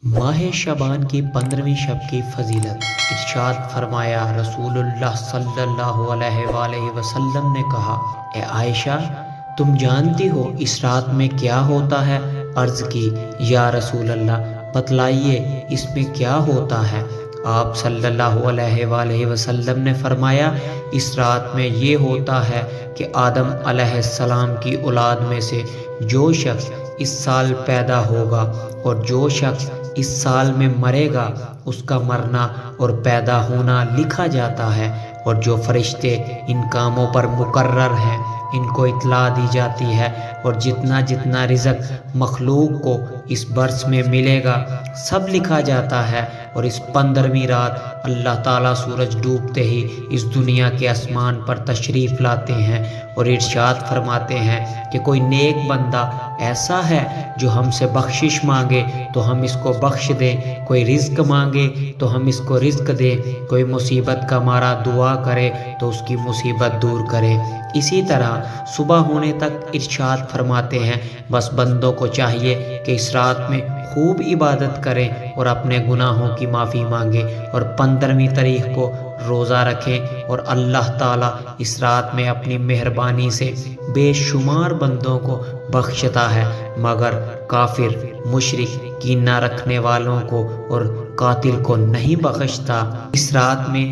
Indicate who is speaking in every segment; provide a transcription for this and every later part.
Speaker 1: ماہ شعبان کی 15ویں شب کی فضیلت۔ ارشاد فرمایا، رسول اللہ صلی اللہ علیہ وآلہ وسلم نے کہا، اے عائشہ تم جانتی ہو اس رات میں کیا ہوتا ہے؟ عرض کی، یا رسول اللہ بتلائیے اس میں کیا ہوتا ہے؟ آپ صلی اللہ علیہ وآلہ وسلم نے فرمایا، اس رات میں یہ ہوتا ہے کہ آدم علیہ السلام کی اولاد میں سے جو شخص اس سال پیدا ہوگا اور جو شخص اس سال میں مرے گا اس کا مرنا اور پیدا ہونا لکھا جاتا ہے، اور جو فرشتے ان کاموں پر مقرر ہیں ان کو اطلاع دی جاتی ہے، اور جتنا جتنا رزق مخلوق کو اس برس میں ملے گا سب لکھا جاتا ہے۔ اور اس 15ویں رات اللہ تعالیٰ سورج ڈوبتے ہی اس دنیا کے آسمان پر تشریف لاتے ہیں اور ارشاد فرماتے ہیں کہ کوئی نیک بندہ ایسا ہے جو ہم سے بخشش مانگے تو ہم اس کو بخش دیں، کوئی رزق مانگے تو ہم اس کو رزق دیں، کوئی مصیبت کا مارا دعا کرے تو اس کی مصیبت دور کرے۔ اسی طرح صبح ہونے تک ارشاد فرماتے ہیں بس بندوں کو چاہیے کہ اس رات میں خوب عبادت کریں اور اپنے گناہوں کی معافی مانگیں، اور 15ویں تاریخ کو روزہ رکھیں، اور اللہ تعالیٰ اس رات میں اپنی مہربانی سے بے شمار بندوں کو بخشتا ہے، مگر کافر، مشرک، کینہ رکھنے والوں کو اور قاتل کو نہیں بخشتا۔ اس رات میں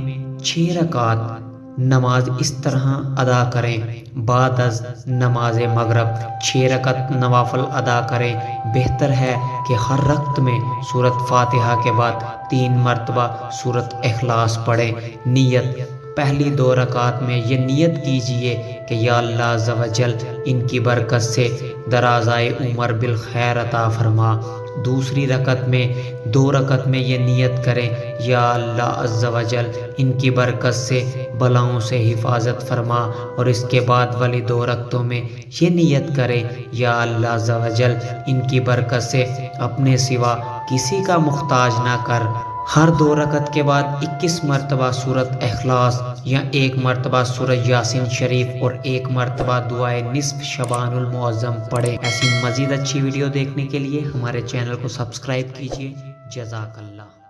Speaker 1: 6 رکعت نماز اس طرح ادا کریں، بعد از نماز مغرب 6 رکعت نوافل ادا کریں۔ بہتر ہے کہ ہر رکعت میں سورۃ فاتحہ کے بعد 3 مرتبہ سورۃ اخلاص پڑھیں۔ نیت: پہلی 2 رکعت میں یہ نیت کیجئے کہ یا اللہ عز و جل ان کی برکت سے درازائے عمر بالخیر عطا فرما۔ دوسری رکعت میں 2 رکعت میں یہ نیت کریں، یا اللہ عز و جل ان کی برکت سے بلاؤں سے حفاظت فرما، اور اس کے بعد والی 2 رکعتوں میں یہ نیت کریں، یا اللہ عز و جل ان کی برکت سے اپنے سوا کسی کا محتاج نہ کر۔ ہر 2 رکعت کے بعد 21 مرتبہ سورۃ اخلاص یا 1 مرتبہ سورہ یاسین شریف اور 1 مرتبہ دعائے نصف شعبان المعظم پڑھیں۔ ایسی مزید اچھی ویڈیو دیکھنے کے لیے ہمارے چینل کو سبسکرائب کیجیے۔ جزاک اللہ۔